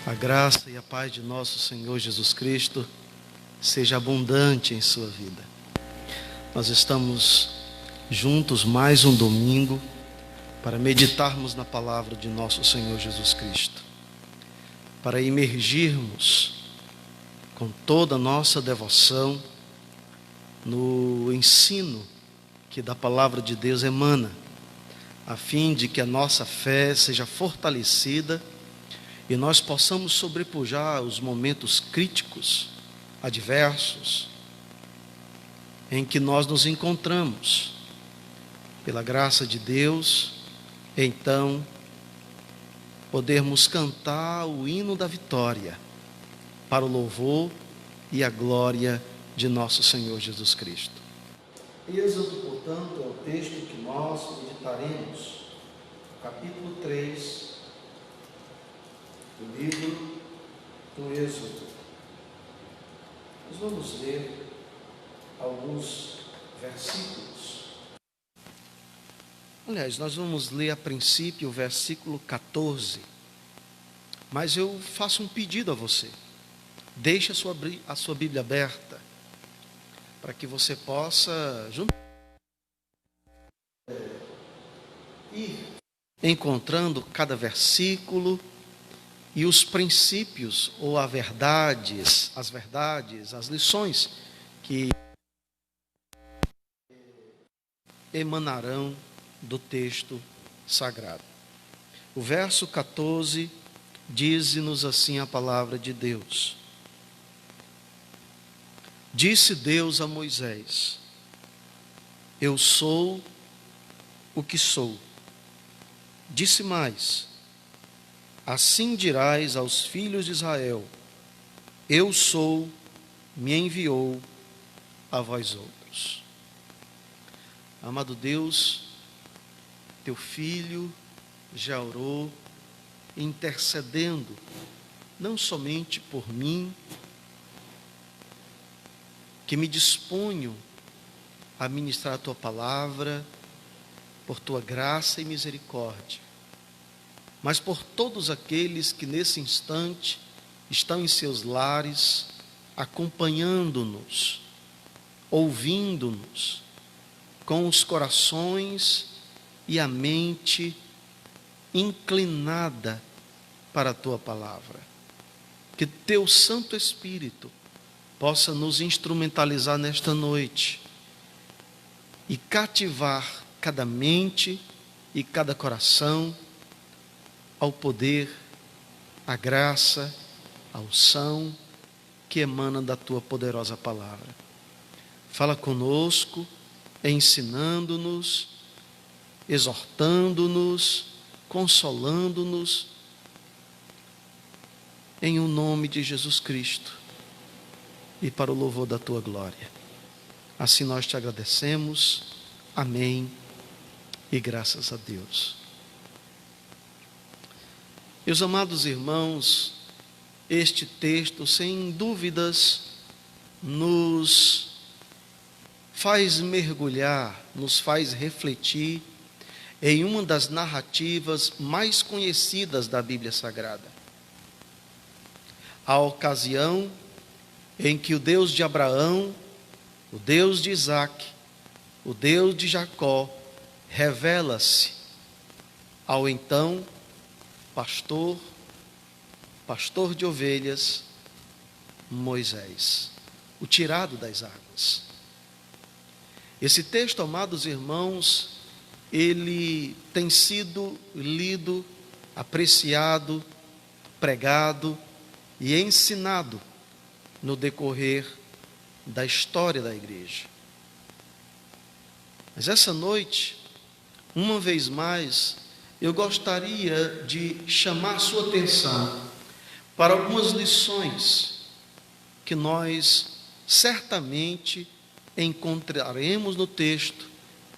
A graça e a paz de nosso Senhor Jesus Cristo seja abundante em sua vida. Nós estamos juntos mais um domingo para meditarmos na palavra de nosso Senhor Jesus Cristo, para imergirmos com toda a nossa devoção no ensino que da palavra de Deus emana, a fim de que a nossa fé seja fortalecida e nós possamos sobrepujar os momentos críticos, adversos, em que nós nos encontramos. Pela graça de Deus, então, podermos cantar o hino da vitória, para o louvor e a glória de nosso Senhor Jesus Cristo. Êxodo, portanto, é o texto que nós meditaremos, capítulo 3, do livro do Êxodo. Nós vamos ler alguns versículos. Aliás, nós vamos ler a princípio o versículo 14. Mas eu faço um pedido a você. Deixe a sua Bíblia aberta, para que você possa ir encontrando cada versículo e os princípios ou as verdades, as lições que emanarão do texto sagrado. O verso 14 diz-nos assim a palavra de Deus. Disse Deus a Moisés: eu sou o que sou. Disse mais: assim dirás aos filhos de Israel: eu sou, me enviou a vós outros. Amado Deus, teu filho já orou, intercedendo, não somente por mim, que me disponho a ministrar a tua palavra, por tua graça e misericórdia, mas por todos aqueles que nesse instante estão em seus lares, acompanhando-nos, ouvindo-nos, com os corações e a mente inclinada para a tua palavra. Que teu Santo Espírito possa nos instrumentalizar nesta noite e cativar cada mente e cada coração ao poder, à graça, à unção que emana da tua poderosa palavra. Fala conosco, ensinando-nos, exortando-nos, consolando-nos, em o nome de Jesus Cristo e para o louvor da tua glória. Assim nós te agradecemos. Amém e graças a Deus. Meus amados irmãos, este texto, sem dúvidas, nos faz mergulhar, nos faz refletir em uma das narrativas mais conhecidas da Bíblia Sagrada. A ocasião em que o Deus de Abraão, o Deus de Isaque, o Deus de Jacó, revela-se ao então pastor de ovelhas, Moisés, o tirado das águas. Esse texto, amados irmãos, ele tem sido lido, apreciado, pregado e ensinado no decorrer da história da igreja. Mas essa noite, uma vez mais, eu gostaria de chamar a sua atenção para algumas lições que nós certamente encontraremos no texto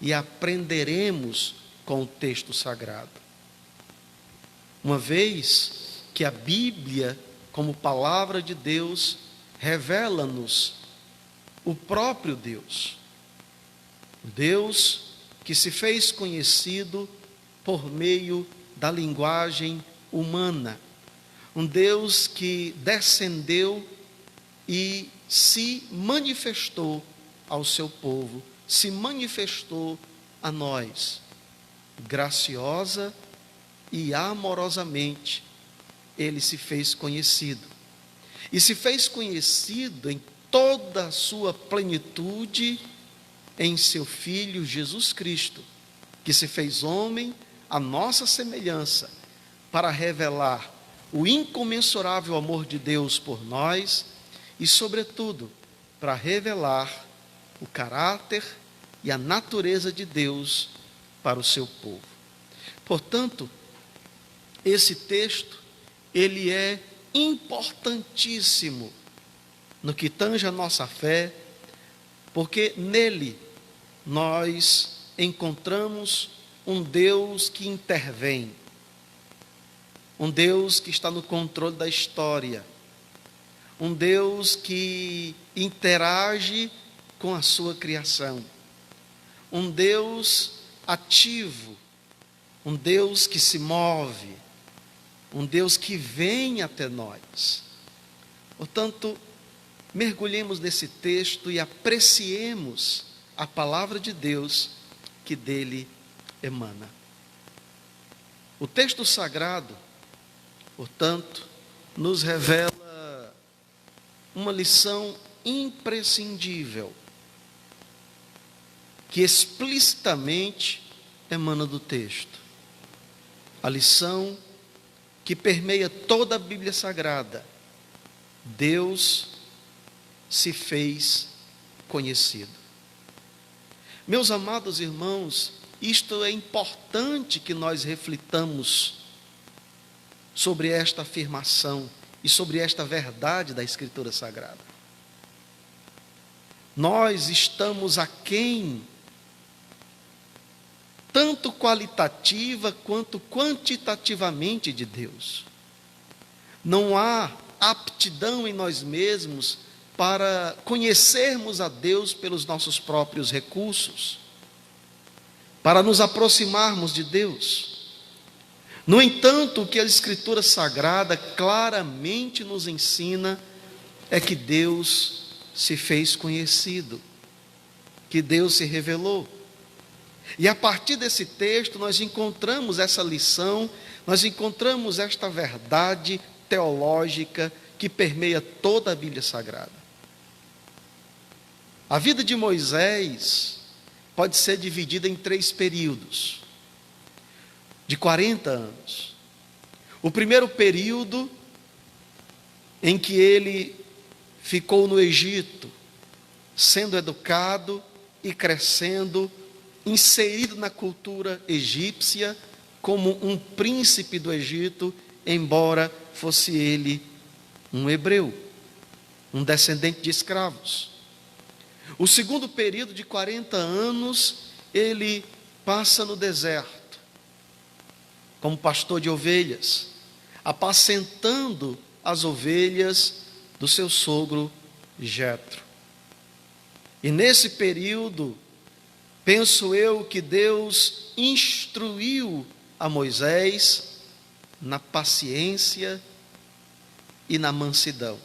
e aprenderemos com o texto sagrado. Uma vez que a Bíblia, como palavra de Deus, revela-nos o próprio Deus. O Deus que se fez conhecido por meio da linguagem humana, um Deus que descendeu e se manifestou ao seu povo, se manifestou a nós, graciosa e amorosamente, ele se fez conhecido. E se fez conhecido em toda a sua plenitude em seu Filho Jesus Cristo, que se fez homem à nossa semelhança, para revelar o incomensurável amor de Deus por nós e, sobretudo, para revelar o caráter e a natureza de Deus para o seu povo. Portanto, esse texto, ele é importantíssimo no que tange a nossa fé, porque nele nós encontramos um Deus que intervém, um Deus que está no controle da história, um Deus que interage com a sua criação, um Deus ativo, um Deus que se move, um Deus que vem até nós. Portanto, mergulhemos nesse texto e apreciemos a palavra de Deus que dele emana. O texto sagrado, portanto, nos revela uma lição imprescindível, que explicitamente emana do texto. A lição que permeia toda a Bíblia Sagrada: Deus se fez conhecido. Meus amados irmãos, isto é importante que nós reflitamos sobre esta afirmação e sobre esta verdade da Escritura Sagrada. Nós estamos aquém, tanto qualitativa quanto quantitativamente, de Deus. Não há aptidão em nós mesmos para conhecermos a Deus pelos nossos próprios recursos, para nos aproximarmos de Deus. No entanto, o que a Escritura Sagrada claramente nos ensina é que Deus se fez conhecido, que Deus se revelou. E a partir desse texto nós encontramos essa lição, nós encontramos esta verdade teológica que permeia toda a Bíblia Sagrada. A vida de Moisés pode ser dividida em 3 períodos, de 40 anos. O primeiro período, em que ele ficou no Egito, sendo educado e crescendo, inserido na cultura egípcia, como um príncipe do Egito, embora fosse ele um hebreu, um descendente de escravos. O segundo período, de 40 anos, ele passa no deserto, como pastor de ovelhas, apacentando as ovelhas do seu sogro Jetro. E nesse período, penso eu que Deus instruiu a Moisés na paciência e na mansidão.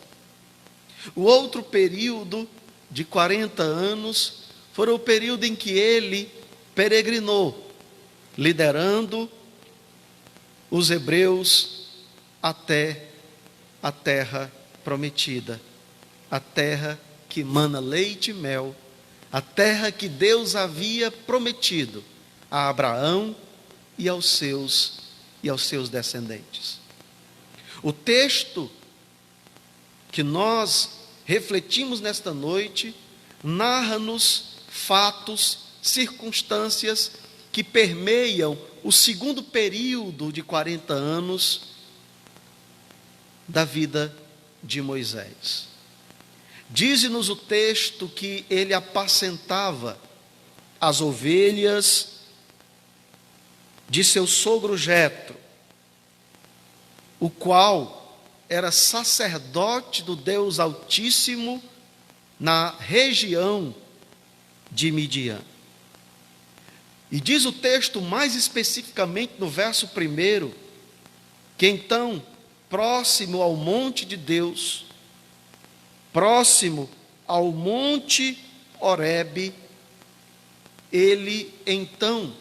O outro período, de 40 anos, foi o período em que ele peregrinou, liderando os hebreus até a terra prometida, a terra que mana leite e mel, a terra que Deus havia prometido a Abraão e aos seus descendentes. O texto que nós refletimos nesta noite narra-nos fatos, circunstâncias que permeiam o segundo período de 40 anos da vida de Moisés. Diz-nos o texto que ele apacentava as ovelhas de seu sogro Jetro, o qual era sacerdote do Deus Altíssimo na região de Midian. E diz o texto mais especificamente no verso 1, que então próximo ao monte de Deus, próximo ao monte Horebe, ele então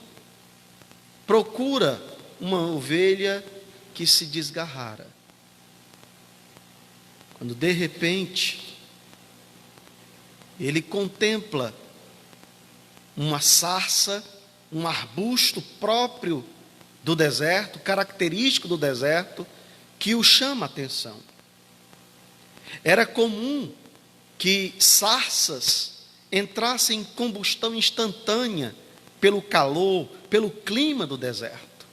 procura uma ovelha que se desgarrara. Quando de repente ele contempla uma sarça, um arbusto próprio do deserto, característico do deserto, que o chama a atenção. Era comum que sarças entrassem em combustão instantânea pelo calor, pelo clima do deserto.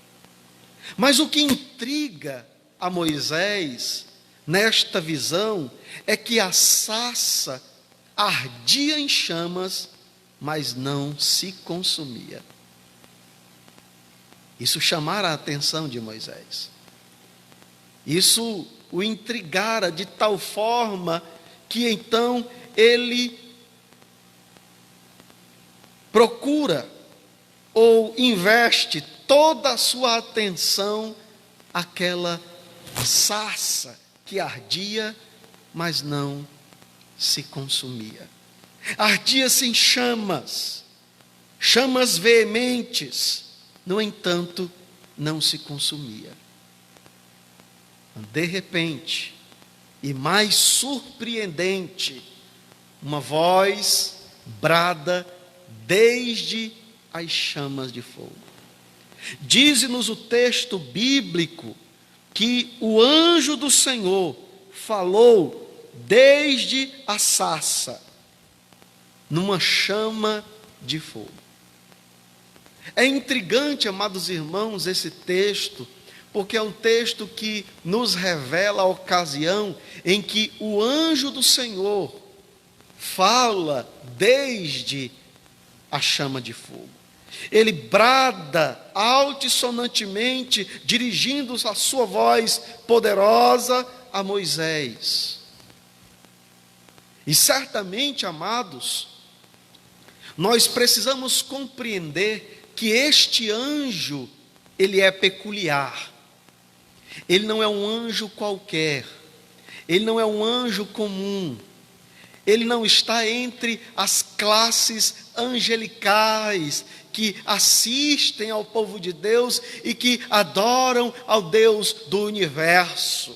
Mas o que intriga a Moisés nesta visão é que a sarça ardia em chamas, mas não se consumia. Isso chamara a atenção de Moisés. Isso o intrigara de tal forma que então ele procura ou investe toda a sua atenção àquela sarça que ardia, mas não se consumia. Ardia-se em chamas, chamas veementes, no entanto, não se consumia. De repente, e mais surpreendente, uma voz brada desde as chamas de fogo. Diz-nos o texto bíblico que o anjo do Senhor falou desde a sarça, numa chama de fogo. É intrigante, amados irmãos, esse texto, porque é um texto que nos revela a ocasião em que o anjo do Senhor fala desde a chama de fogo. Ele brada altissonantemente, dirigindo a sua voz poderosa a Moisés. E certamente, amados, nós precisamos compreender que este anjo, ele é peculiar. Ele não é um anjo qualquer. Ele não é um anjo comum. Ele não está entre as classes angelicais que assistem ao povo de Deus e que adoram ao Deus do universo.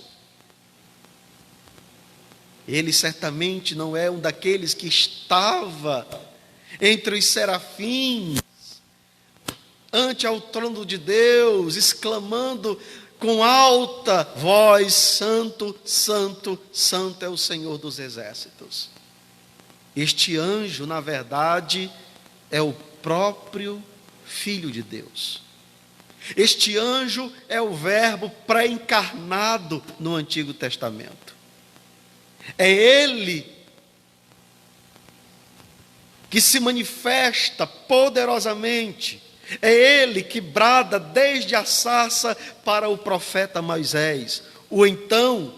Ele certamente não é um daqueles que estava entre os serafins, ante ao trono de Deus, exclamando com alta voz: Santo, Santo, Santo é o Senhor dos exércitos. Este anjo, na verdade, é o próprio Filho de Deus. Este anjo é o Verbo pré-encarnado no Antigo Testamento. É ele que se manifesta poderosamente. É ele que brada desde a sarça para o profeta Moisés, o então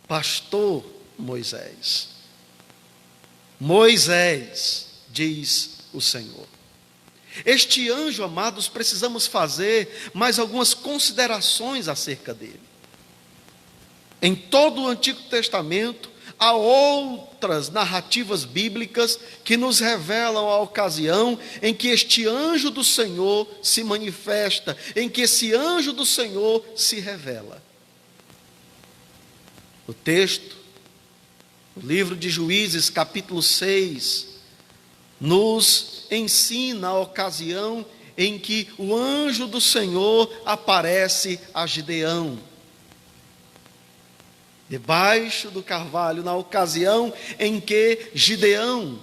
pastor Moisés. Moisés, diz o Senhor. Este anjo, amados, precisamos fazer mais algumas considerações acerca dele. Em todo o Antigo Testamento, há outras narrativas bíblicas que nos revelam a ocasião em que este anjo do Senhor se manifesta, em que esse anjo do Senhor se revela. O texto, o livro de Juízes, capítulo 6, nos ensina a ocasião em que o anjo do Senhor aparece a Gideão, debaixo do carvalho, na ocasião em que Gideão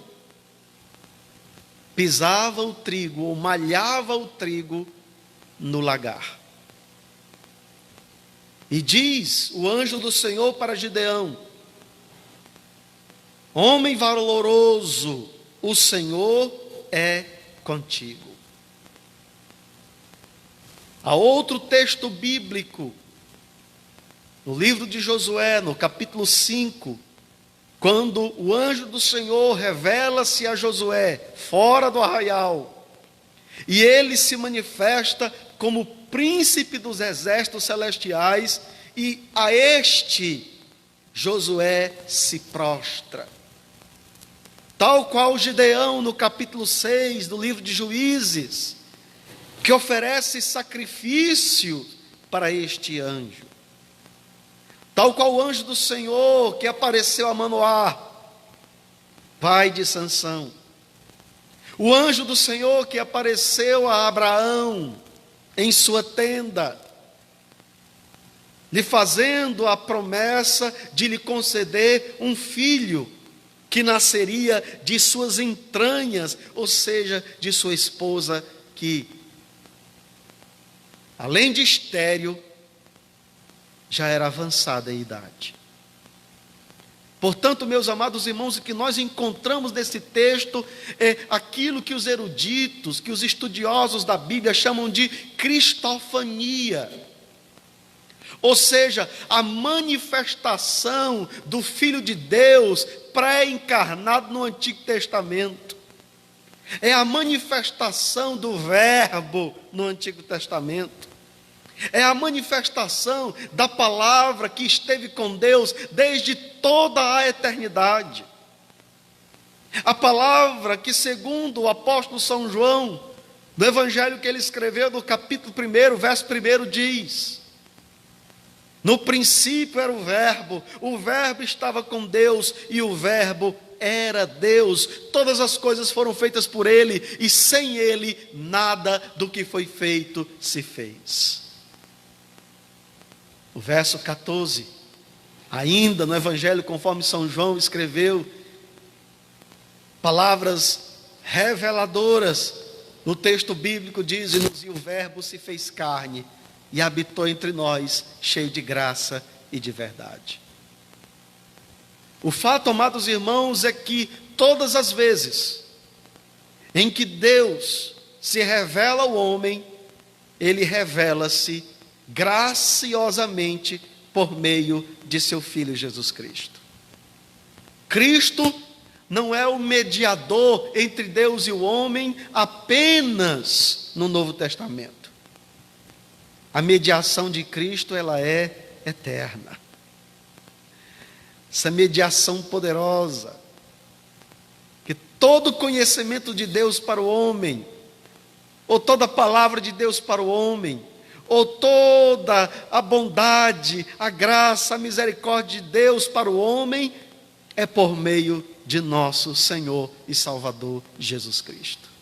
pisava o trigo, ou malhava o trigo no lagar. E diz o anjo do Senhor para Gideão: homem valoroso, o Senhor é contigo. Há outro texto bíblico, no livro de Josué, no capítulo 5, quando o anjo do Senhor revela-se a Josué, fora do arraial, e ele se manifesta como príncipe dos exércitos celestiais, e a este Josué se prostra. Tal qual Gideão no capítulo 6 do livro de Juízes, que oferece sacrifício para este anjo. Tal qual o anjo do Senhor que apareceu a Manoá, pai de Sansão. O anjo do Senhor que apareceu a Abraão em sua tenda, lhe fazendo a promessa de lhe conceder um filho que nasceria de suas entranhas, ou seja, de sua esposa, que, além de estéril, já era avançada em idade. Portanto, meus amados irmãos, o que nós encontramos nesse texto é aquilo que os eruditos, que os estudiosos da Bíblia chamam de cristofania. Ou seja, a manifestação do Filho de Deus pré-encarnado no Antigo Testamento. É a manifestação do Verbo no Antigo Testamento. É a manifestação da palavra que esteve com Deus desde toda a eternidade. A palavra que, segundo o apóstolo São João, no evangelho que ele escreveu, no capítulo 1, verso 1, diz: no princípio era o Verbo estava com Deus e o Verbo era Deus. Todas as coisas foram feitas por Ele e sem Ele nada do que foi feito se fez. O verso 14, ainda no evangelho conforme São João escreveu, palavras reveladoras no texto bíblico, diz-nos: e o Verbo se fez carne e habitou entre nós, cheio de graça e de verdade. O fato, amados irmãos, é que todas as vezes em que Deus se revela ao homem, Ele revela-se graciosamente por meio de seu Filho Jesus Cristo. Cristo não é o mediador entre Deus e o homem apenas no Novo Testamento. A mediação de Cristo, ela é eterna. Essa mediação poderosa, que todo conhecimento de Deus para o homem, ou toda palavra de Deus para o homem, ou toda a bondade, a graça, a misericórdia de Deus para o homem, é por meio de nosso Senhor e Salvador Jesus Cristo.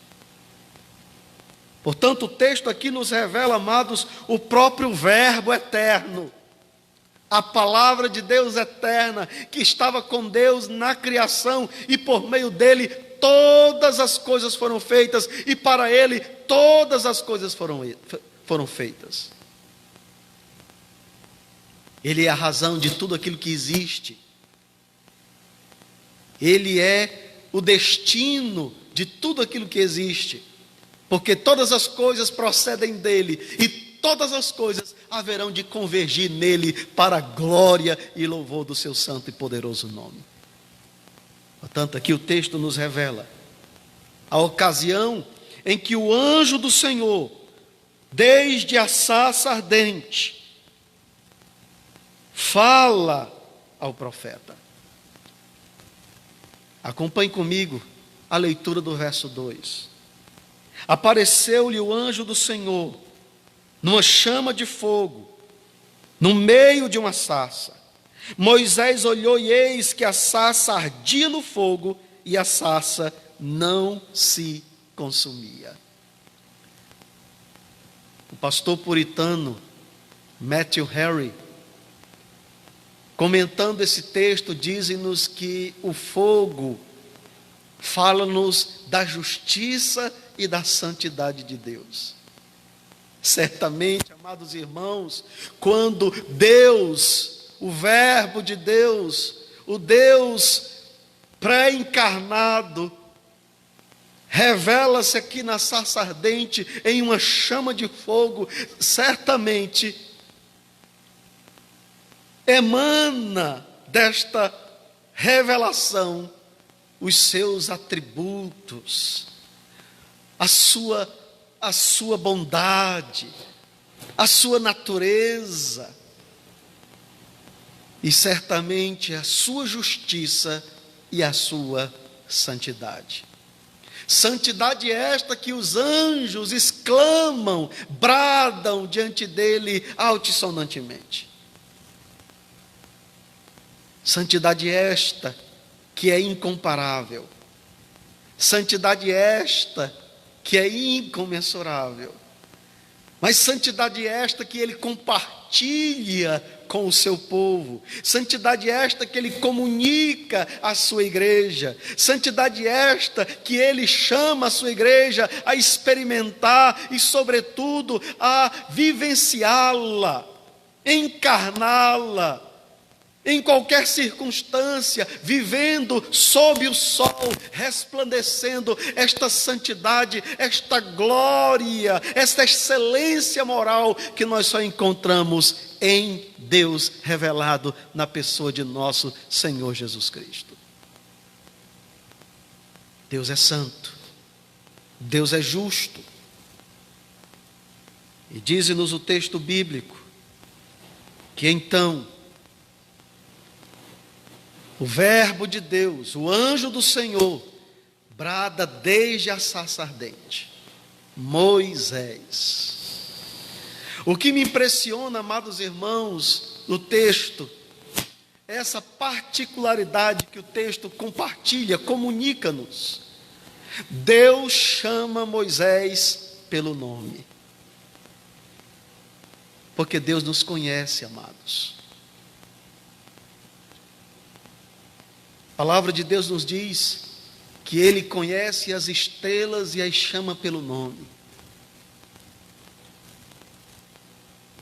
Portanto, o texto aqui nos revela, amados, o próprio Verbo eterno, a palavra de Deus eterna, que estava com Deus na criação, e por meio dele todas as coisas foram feitas, e para ele todas as coisas foram feitas. Ele é a razão de tudo aquilo que existe. Ele é o destino de tudo aquilo que existe. Porque todas as coisas procedem dele, e todas as coisas haverão de convergir nele para a glória e louvor do seu santo e poderoso nome. Portanto, aqui o texto nos revela a ocasião em que o anjo do Senhor, desde a sarça ardente, fala ao profeta. Acompanhe comigo a leitura do verso 2. Apareceu-lhe o anjo do Senhor, numa chama de fogo, no meio de uma sarça. Moisés olhou e eis que a sarça ardia no fogo e a sarça não se consumia. O pastor puritano Matthew Henry, comentando esse texto, diz-nos que o fogo fala-nos da justiça e da santidade de Deus. Certamente, amados irmãos, quando Deus, o Verbo de Deus, o Deus pré-encarnado, revela-se aqui na sarça ardente em uma chama de fogo, certamente emana desta revelação os seus atributos, a sua bondade, a sua natureza, e certamente a sua justiça e a sua santidade. Santidade esta que os anjos exclamam, bradam diante dele altissonantemente. Santidade esta que é incomparável. Santidade esta que é incomensurável. Mas santidade esta que ele compartilha com o seu povo. Santidade esta que ele comunica à sua igreja. Santidade esta que ele chama a sua igreja a experimentar e, sobretudo, a vivenciá-la, encarná-la. Em qualquer circunstância, vivendo sob o sol, resplandecendo esta santidade, esta glória, esta excelência moral que nós só encontramos em Deus revelado na pessoa de nosso Senhor Jesus Cristo. Deus é santo, Deus é justo. E diz-nos o texto bíblico que então o verbo de Deus, o anjo do Senhor, brada desde a sarça ardente: Moisés. O que me impressiona, amados irmãos, no texto, é essa particularidade que o texto compartilha, comunica-nos. Deus chama Moisés pelo nome. Porque Deus nos conhece, amados. A palavra de Deus nos diz que Ele conhece as estrelas e as chama pelo nome.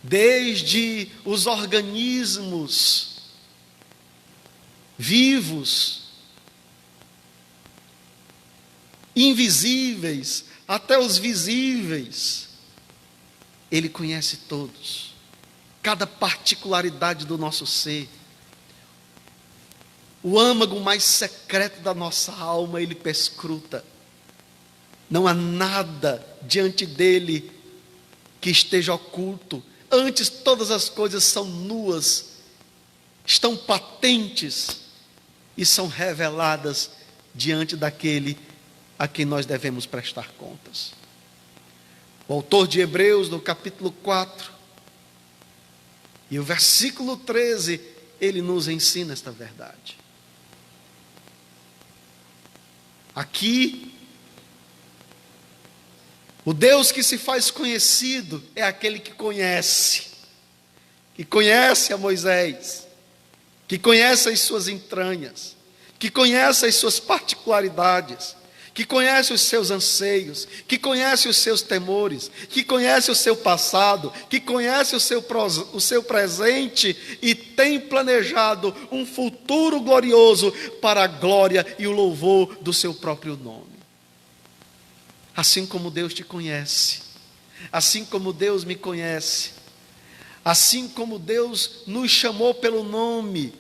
Desde os organismos vivos, invisíveis, até os visíveis, Ele conhece todos, cada particularidade do nosso ser. O âmago mais secreto da nossa alma Ele perscruta. Não há nada diante dEle que esteja oculto. Antes todas as coisas são nuas, estão patentes e são reveladas diante daquele a quem nós devemos prestar contas. O autor de Hebreus, no capítulo 4, e o versículo 13, ele nos ensina esta verdade. Aqui, o Deus que se faz conhecido é aquele que conhece a Moisés, que conhece as suas entranhas, que conhece as suas particularidades, que conhece os seus anseios, que conhece os seus temores, que conhece o seu passado, que conhece o seu presente e tem planejado um futuro glorioso para a glória e o louvor do seu próprio nome. Assim como Deus te conhece, assim como Deus me conhece, assim como Deus nos chamou pelo nome,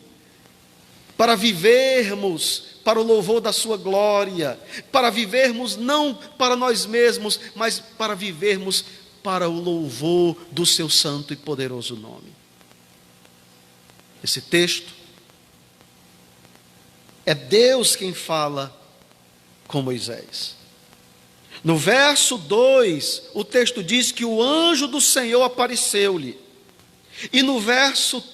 para vivermos para o louvor da sua glória, para vivermos não para nós mesmos, mas para vivermos para o louvor do seu santo e poderoso nome. Esse texto é Deus quem fala com Moisés. No verso 2, o texto diz que o anjo do Senhor apareceu-lhe. E no verso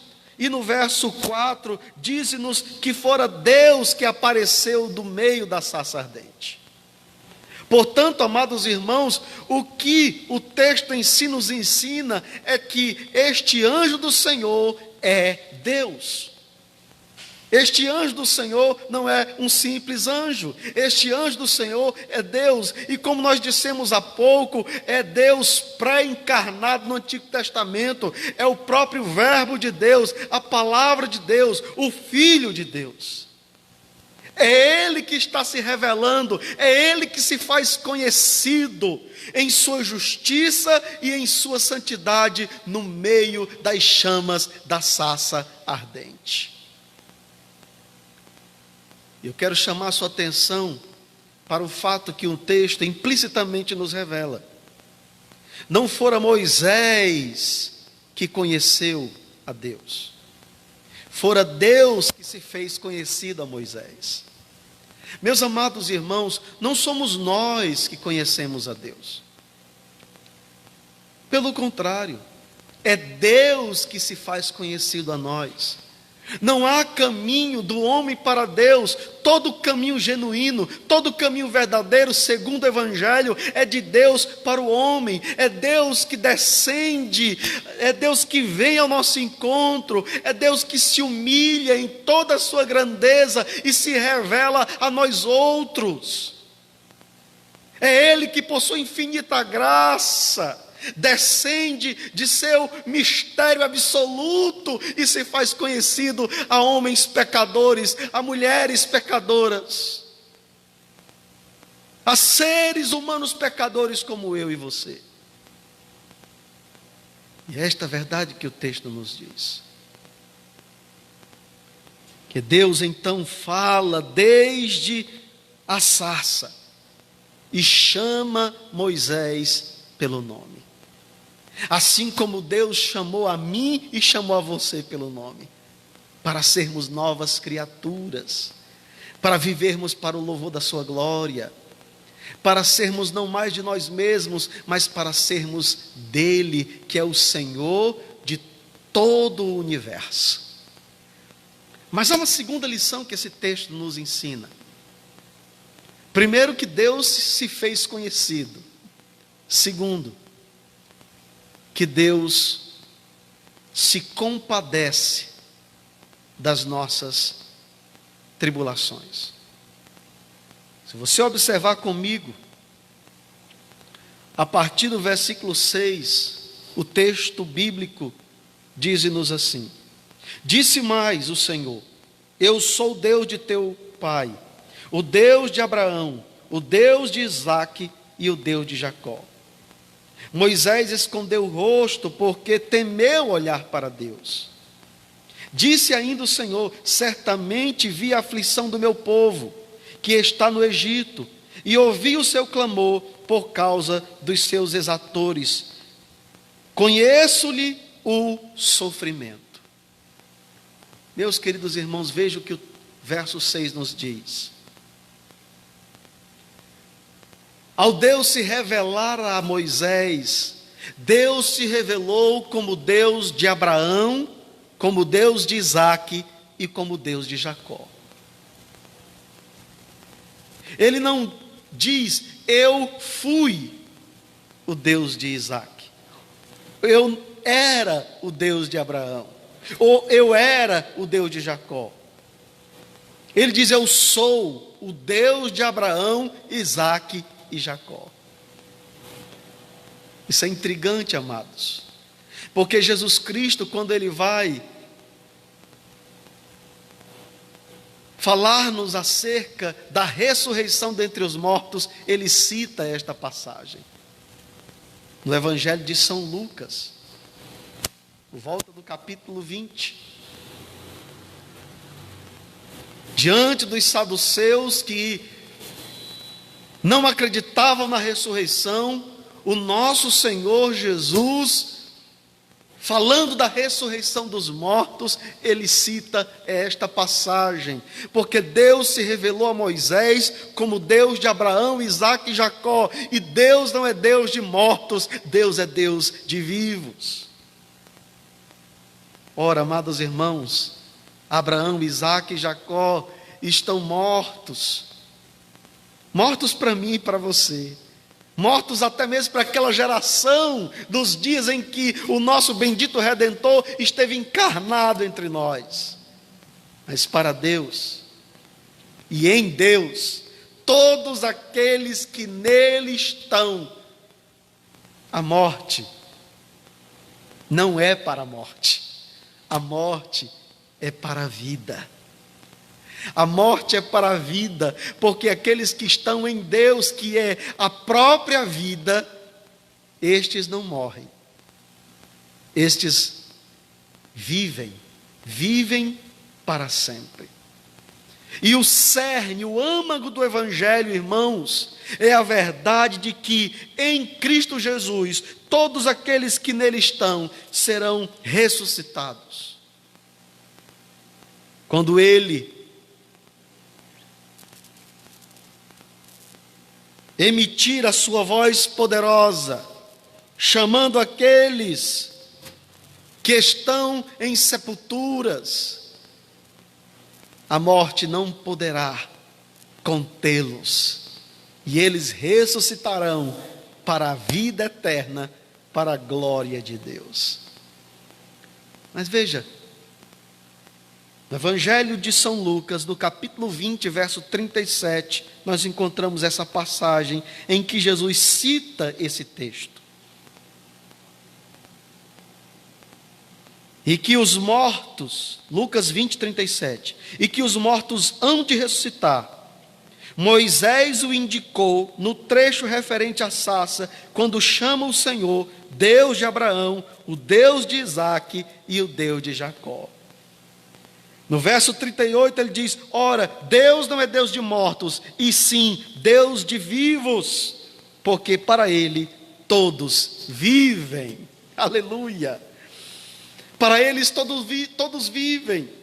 4, diz-nos que fora Deus que apareceu do meio da sarça ardente. Portanto, amados irmãos, o que o texto em si nos ensina é que este anjo do Senhor é Deus. Este anjo do Senhor não é um simples anjo. Este anjo do Senhor é Deus. E como nós dissemos há pouco, é Deus pré-encarnado no Antigo Testamento. É o próprio verbo de Deus, a palavra de Deus, o Filho de Deus. É Ele que está se revelando, é Ele que se faz conhecido em sua justiça e em sua santidade no meio das chamas da sarça ardente. Eu quero chamar a sua atenção para o fato que um texto implicitamente nos revela. Não fora Moisés que conheceu a Deus. fora Deus que se fez conhecido a Moisés. Meus amados irmãos, não somos nós que conhecemos a Deus. Pelo contrário, é Deus que se faz conhecido a nós. Não há caminho do homem para Deus. Todo caminho genuíno, todo caminho verdadeiro, segundo o Evangelho, é de Deus para o homem. É Deus que descende, é Deus que vem ao nosso encontro, é Deus que se humilha em toda a sua grandeza e se revela a nós outros. É Ele que possui infinita graça, descende de seu mistério absoluto e se faz conhecido a homens pecadores, a mulheres pecadoras, a seres humanos pecadores como eu e você. E é esta verdade que o texto nos diz. Que Deus então fala desde a sarça e chama Moisés pelo nome. Assim como Deus chamou a mim e chamou a você pelo nome, para sermos novas criaturas, para vivermos para o louvor da sua glória, para sermos não mais de nós mesmos, mas para sermos dele, que é o Senhor de todo o universo. Mas há uma segunda lição que esse texto nos ensina. Primeiro, que Deus se fez conhecido. Segundo, que Deus se compadece das nossas tribulações. Se você observar comigo, a partir do versículo 6, o texto bíblico diz-nos assim: disse mais o Senhor: eu sou o Deus de teu pai, o Deus de Abraão, o Deus de Isaque e o Deus de Jacó. Moisés escondeu o rosto porque temeu olhar para Deus. Disse ainda o Senhor: certamente vi a aflição do meu povo, que está no Egito, e ouvi o seu clamor por causa dos seus exatores. Conheço-lhe o sofrimento. Meus queridos irmãos, vejam o que o verso 6 nos diz. Ao Deus se revelar a Moisés, Deus se revelou como Deus de Abraão, como Deus de Isaque e como Deus de Jacó. Ele não diz: eu fui o Deus de Isaque, eu era o Deus de Abraão, ou eu era o Deus de Jacó. Ele diz: eu sou o Deus de Abraão, Isaque e Jacó. Isso é intrigante, amados, porque Jesus Cristo, quando ele vai falar-nos acerca da ressurreição dentre os mortos, ele cita esta passagem no Evangelho de São Lucas, por volta do capítulo 20. Diante dos saduceus que não acreditavam na ressurreição, o nosso Senhor Jesus, falando da ressurreição dos mortos, ele cita esta passagem, porque Deus se revelou a Moisés como Deus de Abraão, Isaque e Jacó, e Deus não é Deus de mortos, Deus é Deus de vivos. Ora, amados irmãos, Abraão, Isaque e Jacó estão mortos, mortos para mim e para você, mortos até mesmo para aquela geração dos dias em que o nosso bendito Redentor esteve encarnado entre nós. Mas para Deus e em Deus, todos aqueles que nele estão, a morte não é para a morte, a morte é para a vida. A morte é para a vida, porque aqueles que estão em Deus, que é a própria vida, estes não morrem, estes vivem para sempre. E o cerne, o âmago do Evangelho, irmãos, é a verdade de que em Cristo Jesus, todos aqueles que nele estão serão ressuscitados. quando ele emitir a sua voz poderosa, chamando aqueles que estão em sepulturas, a morte não poderá contê-los, e eles ressuscitarão para a vida eterna, para a glória de Deus. Mas veja, no Evangelho de São Lucas, no capítulo 20, verso 37, nós encontramos essa passagem em que Jesus cita esse texto. E que os mortos, Lucas 20, 37, e que os mortos hão de ressuscitar. Moisés o indicou no trecho referente à sarça, quando chama o Senhor, Deus de Abraão, o Deus de Isaque e o Deus de Jacó. No verso 38 ele diz: ora, Deus não é Deus de mortos, e sim Deus de vivos, porque para Ele todos vivem. Aleluia! Para eles todos vivem.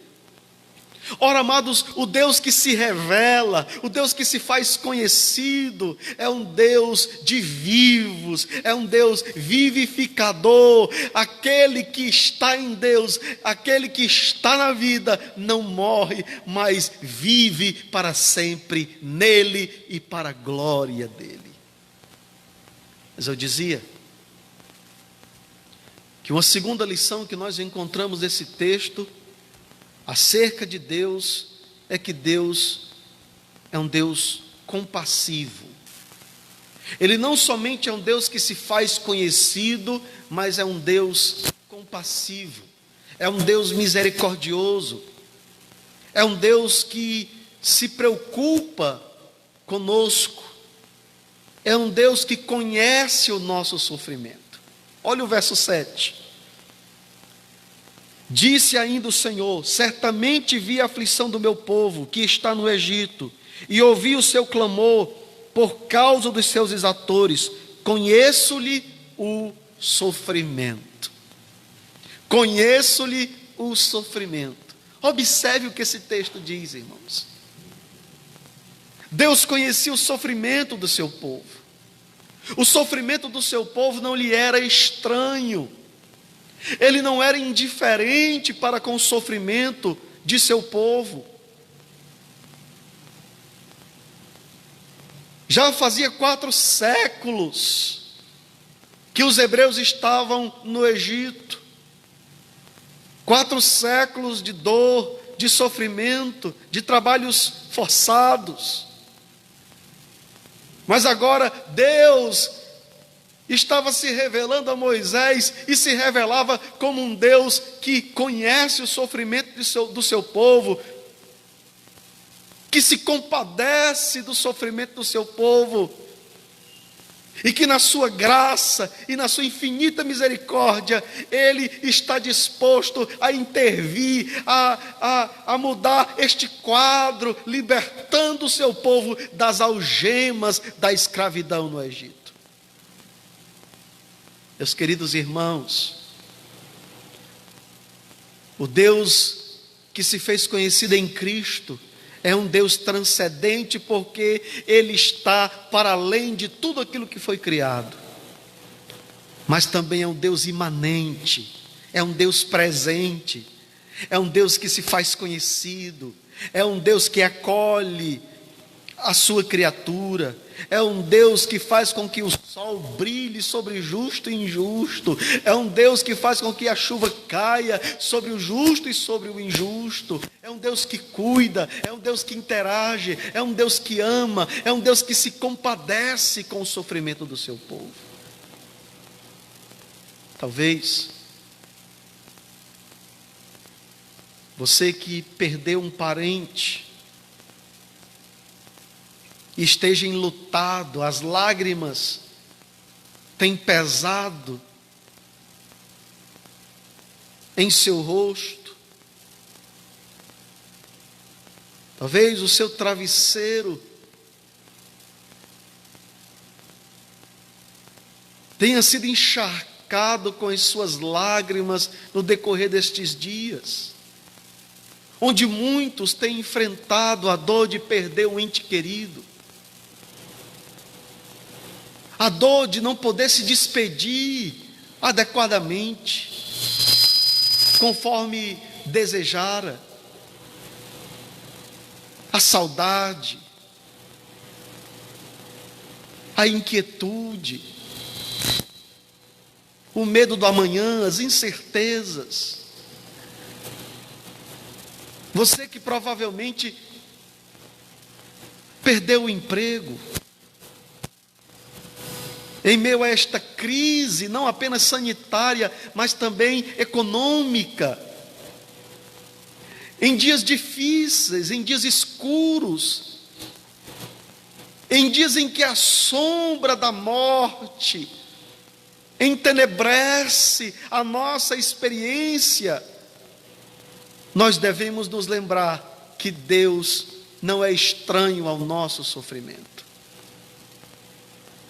Ora, amados, o Deus que se revela, o Deus que se faz conhecido, é um Deus de vivos, é um Deus vivificador. Aquele que está em Deus, aquele que está na vida, não morre, mas vive para sempre nele e para a glória dele. Mas eu dizia que uma segunda lição que nós encontramos nesse texto acerca de Deus é que Deus é um Deus compassivo. Ele não somente é um Deus que se faz conhecido, mas é um Deus compassivo, é um Deus misericordioso, é um Deus que se preocupa conosco, é um Deus que conhece o nosso sofrimento. Olha o verso 7. Disse ainda o Senhor: certamente vi a aflição do meu povo que está no Egito, e ouvi o seu clamor por causa dos seus exatores. Conheço-lhe o sofrimento. Conheço-lhe o sofrimento. Observe o que esse texto diz, irmãos. Deus conhecia o sofrimento do seu povo. O sofrimento do seu povo não lhe era estranho. Ele não era indiferente para com o sofrimento de seu povo. Já fazia 4 séculos que os hebreus estavam no Egito. 4 séculos de dor, de sofrimento, de trabalhos forçados. Mas agora Deus estava se revelando a Moisés e se revelava como um Deus que conhece o sofrimento do seu povo, que se compadece do sofrimento do seu povo, e que na sua graça e na sua infinita misericórdia Ele está disposto a intervir, a mudar este quadro, libertando o seu povo das algemas da escravidão no Egito. Meus queridos irmãos, o Deus que se fez conhecido em Cristo é um Deus transcendente, porque Ele está para além de tudo aquilo que foi criado. Mas também é um Deus imanente, é um Deus presente, é um Deus que se faz conhecido, é um Deus que acolhe a sua criatura, é um Deus que faz com que o sol brilhe sobre justo e injusto, é um Deus que faz com que a chuva caia sobre o justo e sobre o injusto, é um Deus que cuida, é um Deus que interage, é um Deus que ama, é um Deus que se compadece com o sofrimento do seu povo. Talvez você que perdeu um parente e esteja enlutado, as lágrimas têm pesado em seu rosto. Talvez o seu travesseiro tenha sido encharcado com as suas lágrimas no decorrer destes dias. onde muitos têm enfrentado a dor de perder um ente querido, a dor de não poder se despedir adequadamente, conforme desejara, a saudade, a inquietude, o medo do amanhã, as incertezas. Você que provavelmente perdeu o emprego, em meio a esta crise, não apenas sanitária, mas também econômica, em dias difíceis, em dias escuros, em dias em que a sombra da morte entenebrece a nossa experiência, nós devemos nos lembrar que Deus não é estranho ao nosso sofrimento,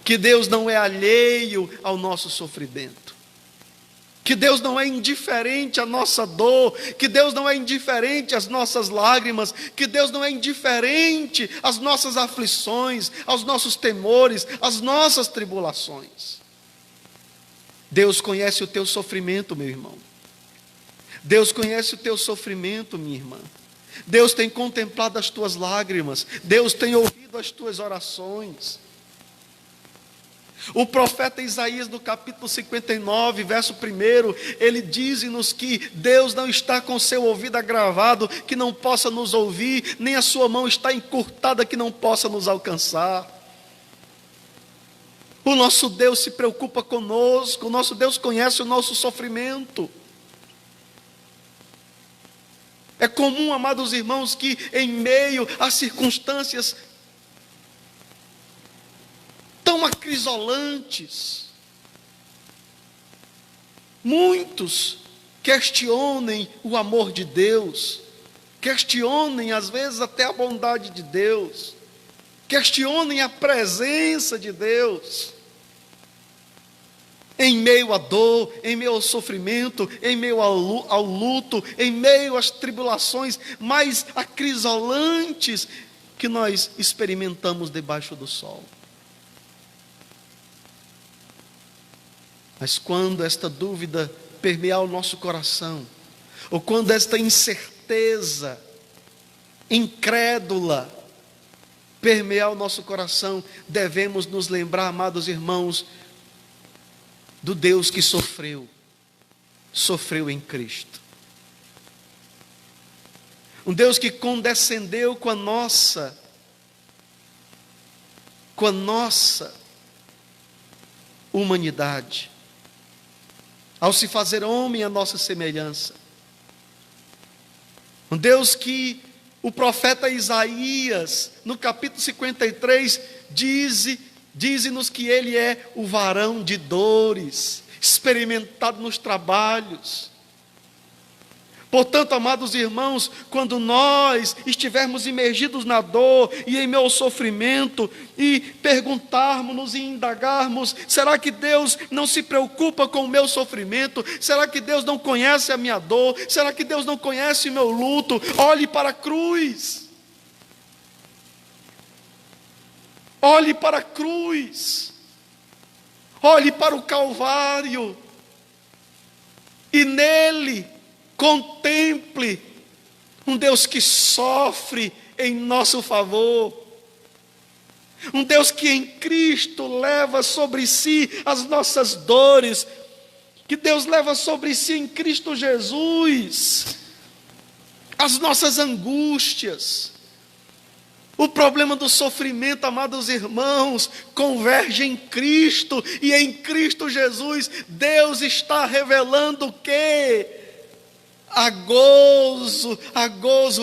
que Deus não é alheio ao nosso sofrimento, que Deus não é indiferente à nossa dor, que Deus não é indiferente às nossas lágrimas, que Deus não é indiferente às nossas aflições, aos nossos temores, às nossas tribulações. Deus conhece o teu sofrimento, meu irmão. Deus conhece o teu sofrimento, minha irmã. Deus tem contemplado as tuas lágrimas. Deus tem ouvido as tuas orações. O profeta Isaías, no capítulo 59, verso 1, ele diz-nos que Deus não está com seu ouvido agravado, que não possa nos ouvir, nem a sua mão está encurtada, que não possa nos alcançar. O nosso Deus se preocupa conosco, o nosso Deus conhece o nosso sofrimento. É comum, amados irmãos, que em meio a circunstâncias tão acrisolantes, muitos questionem o amor de Deus, questionem às vezes até a bondade de Deus, questionem a presença de Deus, em meio à dor, em meio ao sofrimento, em meio ao luto, em meio às tribulações mais acrisolantes que nós experimentamos debaixo do sol. Mas quando esta dúvida permear o nosso coração, ou quando esta incerteza incrédula permear o nosso coração, devemos nos lembrar, amados irmãos, do Deus que sofreu em Cristo. Um Deus que condescendeu com a nossa humanidade, ao se fazer homem à nossa semelhança. Um Deus que o profeta Isaías, no capítulo 53, diz-nos que ele é o varão de dores, experimentado nos trabalhos. Portanto, amados irmãos, quando nós estivermos imergidos na dor e em meu sofrimento, e perguntarmos e indagarmos: será que Deus não se preocupa com o meu sofrimento? Será que Deus não conhece a minha dor? Será que Deus não conhece o meu luto? Olhe para a cruz. Olhe para a cruz. Olhe para o Calvário. E nele contemple um Deus que sofre em nosso favor. Um Deus que em Cristo leva sobre si as nossas dores. Que Deus leva sobre si em Cristo Jesus as nossas angústias. O problema do sofrimento, amados irmãos, converge em Cristo. E em Cristo Jesus, Deus está revelando o quê? A gozo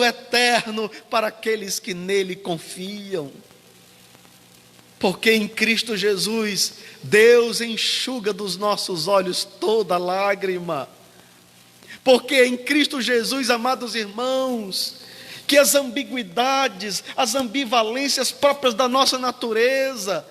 eterno para aqueles que nele confiam. Porque em Cristo Jesus, Deus enxuga dos nossos olhos toda lágrima. Porque em Cristo Jesus, amados irmãos, que as ambiguidades, as ambivalências próprias da nossa natureza,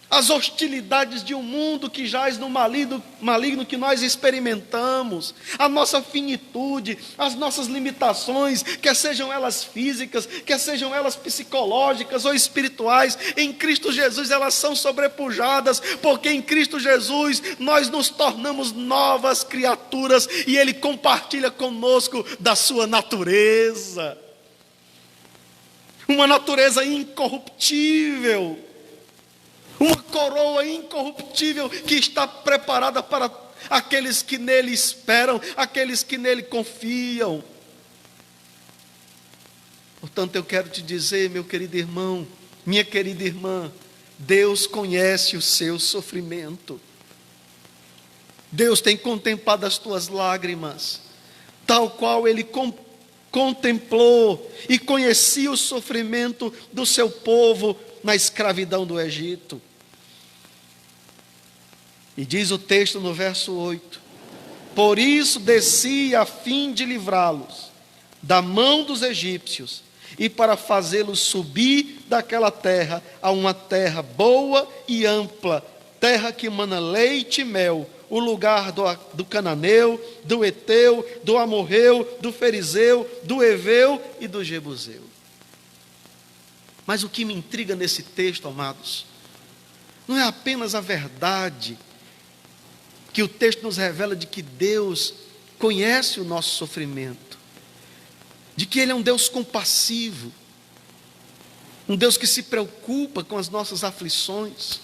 as hostilidades de um mundo que jaz no maligno que nós experimentamos, a nossa finitude, as nossas limitações, quer sejam elas físicas, quer sejam elas psicológicas ou espirituais, em Cristo Jesus elas são sobrepujadas, porque em Cristo Jesus nós nos tornamos novas criaturas e Ele compartilha conosco da sua natureza, uma natureza incorruptível, uma coroa incorruptível que está preparada para aqueles que nele esperam, aqueles que nele confiam. Portanto, eu quero te dizer, meu querido irmão, minha querida irmã, Deus conhece o seu sofrimento. Deus tem contemplado as tuas lágrimas, tal qual Ele contemplou e conhecia o sofrimento do seu povo na escravidão do Egito. E diz o texto no verso 8: por isso desci a fim de livrá-los da mão dos egípcios e para fazê-los subir daquela terra a uma terra boa e ampla, terra que mana leite e mel, o lugar do cananeu, do eteu, do amorreu, do ferizeu, do heveu e do jebuseu. Mas o que me intriga nesse texto, amados, não é apenas a verdade que o texto nos revela de que Deus conhece o nosso sofrimento, de que Ele é um Deus compassivo, um Deus que se preocupa com as nossas aflições,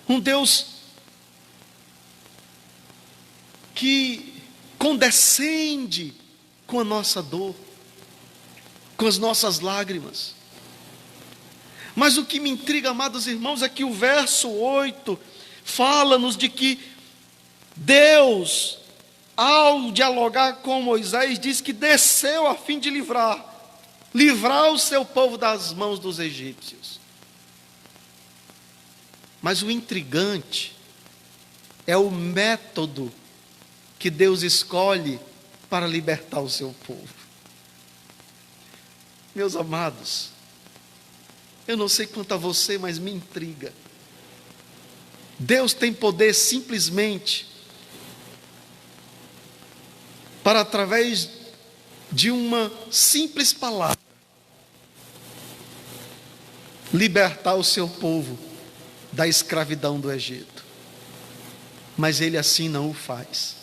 um Deus que condescende com a nossa dor, com as nossas lágrimas. Mas o que me intriga, amados irmãos, é que o verso 8 fala-nos de que Deus, ao dialogar com Moisés, diz que desceu a fim de livrar o seu povo das mãos dos egípcios. Mas o intrigante é o método que Deus escolhe para libertar o seu povo. Meus amados, eu não sei quanto a você, mas me intriga. Deus tem poder simplesmente para, através de uma simples palavra, libertar o seu povo da escravidão do Egito. Mas Ele assim não o faz.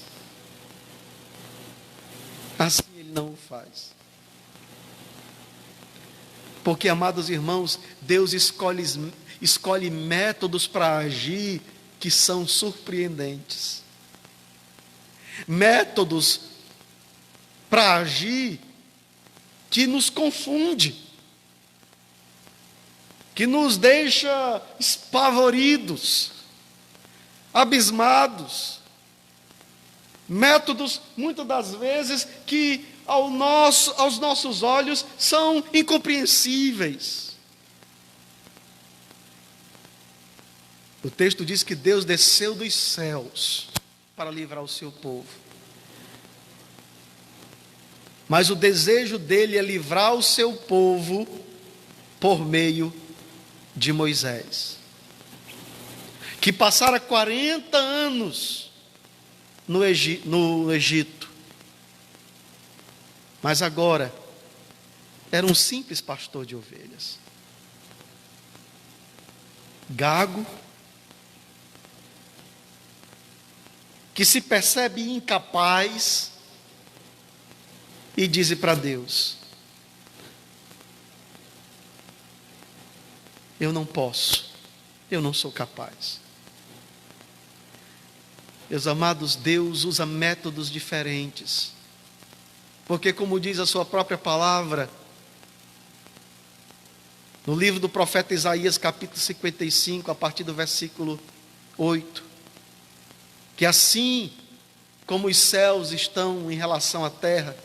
Assim Ele não o faz. Porque, amados irmãos, Deus escolhe métodos para agir que são surpreendentes. Métodos para agir que nos confunde, que nos deixa espavoridos, abismados. Métodos, muitas das vezes, que aos nossos olhos são incompreensíveis. O texto diz que Deus desceu dos céus para livrar o seu povo. Mas o desejo dele é livrar o seu povo por meio de Moisés, que passara 40 anos no Egito, mas agora era um simples pastor de ovelhas, gago, que se percebe incapaz e diz para Deus: eu não posso, eu não sou capaz. Meus amados, Deus usa métodos diferentes, porque, como diz a sua própria palavra, no livro do profeta Isaías, capítulo 55, a partir do versículo 8, que assim como os céus estão em relação à terra,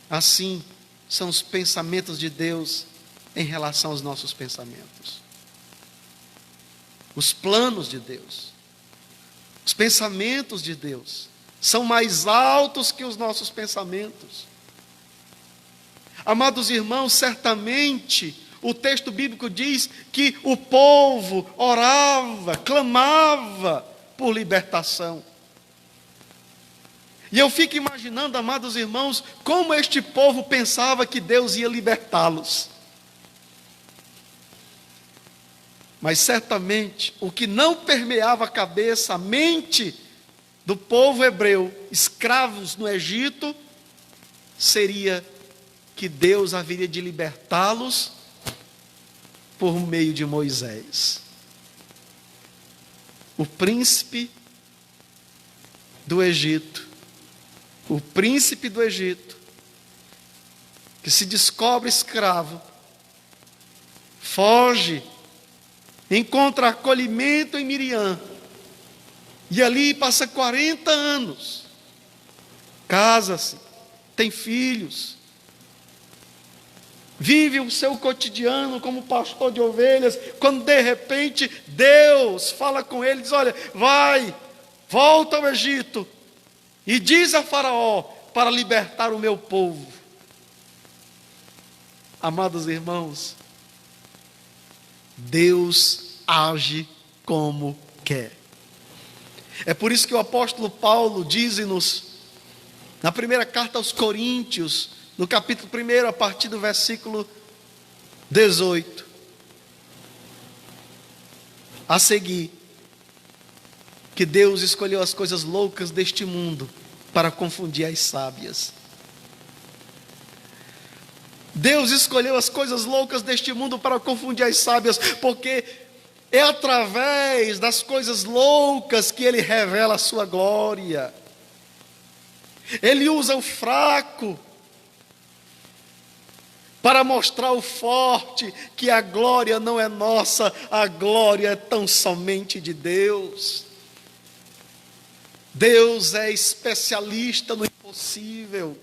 assim são os pensamentos de Deus em relação aos nossos pensamentos. Os planos de Deus, os pensamentos de Deus são mais altos que os nossos pensamentos. Amados irmãos, certamente o texto bíblico diz que o povo orava, clamava por libertação. E eu fico imaginando, amados irmãos, como este povo pensava que Deus ia libertá-los. Mas certamente o que não permeava a cabeça, a mente do povo hebreu, escravos no Egito, seria que Deus haveria de libertá-los por meio de Moisés, o príncipe do Egito, que se descobre escravo, foge, encontra acolhimento em Miriam, e ali passa 40 anos, casa-se, tem filhos, vive o seu cotidiano como pastor de ovelhas, quando de repente Deus fala com ele, diz: olha, volta ao Egito, e diz a Faraó para libertar o meu povo. Amados irmãos, Deus age como quer. É por isso que o apóstolo Paulo diz-nos, na primeira carta aos Coríntios, no capítulo 1, a partir do versículo 18, a seguir, que Deus escolheu as coisas loucas deste mundo para confundir as sábias. Deus escolheu as coisas loucas deste mundo para confundir as sábias, porque é através das coisas loucas que Ele revela a sua glória. Ele usa o fraco para mostrar ao forte que a glória não é nossa, a glória é tão somente de Deus. Deus é especialista no impossível.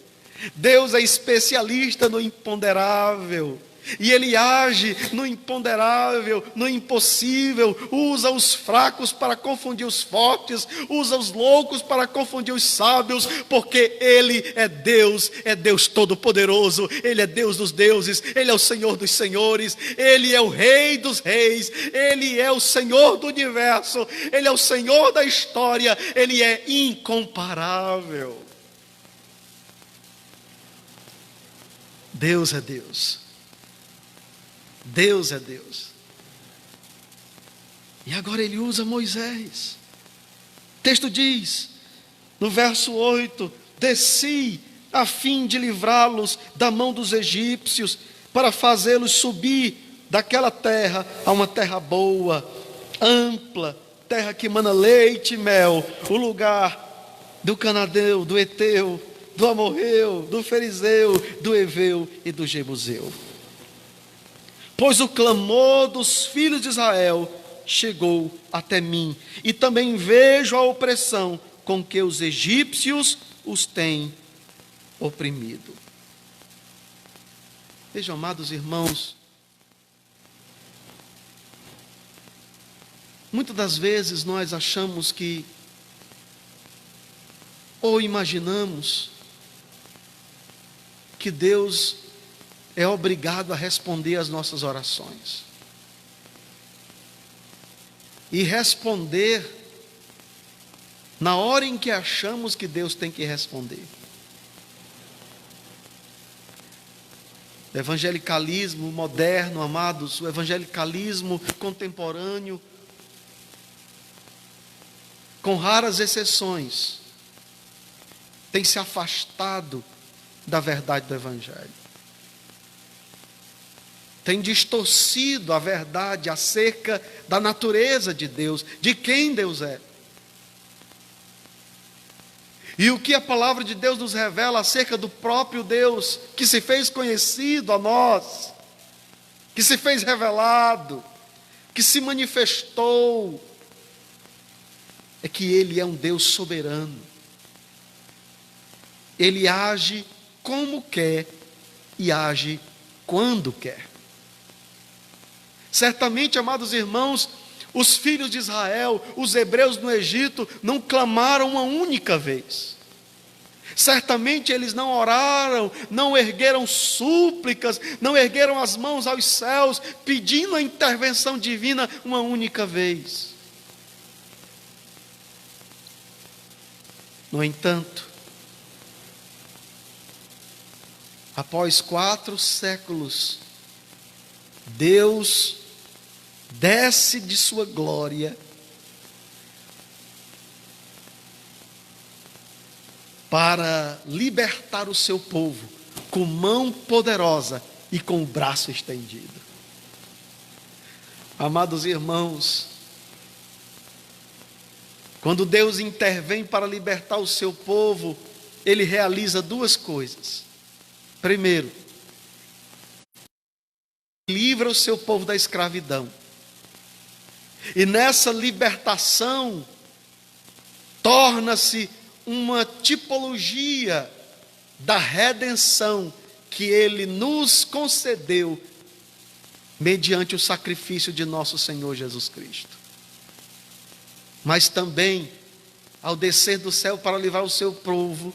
Deus é especialista no imponderável. E Ele age no imponderável, no impossível. Usa os fracos para confundir os fortes, usa os loucos para confundir os sábios, porque Ele é Deus Todo-Poderoso, Ele é Deus dos deuses, Ele é o Senhor dos senhores, Ele é o Rei dos reis, Ele é o Senhor do universo, Ele é o Senhor da história, Ele é incomparável. Deus é Deus. Deus é Deus. E agora Ele usa Moisés. O texto diz, no verso 8: desci a fim de livrá-los da mão dos egípcios, para fazê-los subir daquela terra a uma terra boa, ampla, terra que mana leite e mel, o lugar do cananeu, do Eteu, do Amorreu, do Ferizeu, do Eveu e do Jebuseu. Pois o clamor dos filhos de Israel chegou até mim, e também vejo a opressão com que os egípcios os têm oprimido. Vejam, amados irmãos, muitas das vezes nós achamos que, ou imaginamos, que Deus é obrigado a responder às nossas orações. E responder na hora em que achamos que Deus tem que responder. O evangelicalismo moderno, amados, o evangelicalismo contemporâneo, com raras exceções, tem se afastado da verdade do Evangelho. Tem distorcido a verdade acerca da natureza de Deus, de quem Deus é. E o que a palavra de Deus nos revela acerca do próprio Deus, que se fez conhecido a nós, que se fez revelado, que se manifestou, é que Ele é um Deus soberano. Ele age como quer e age quando quer. Certamente, amados irmãos, os filhos de Israel, os hebreus no Egito, não clamaram uma única vez. Certamente eles não oraram, não ergueram súplicas, não ergueram as mãos aos céus, pedindo a intervenção divina uma única vez. No entanto, após 4 séculos, Deus desce de sua glória para libertar o seu povo com mão poderosa e com o braço estendido. Amados irmãos, quando Deus intervém para libertar o seu povo, Ele realiza 2 coisas. Primeiro, livra o seu povo da escravidão. E nessa libertação, torna-se uma tipologia da redenção que Ele nos concedeu mediante o sacrifício de nosso Senhor Jesus Cristo. Mas também, ao descer do céu para livrar o seu povo,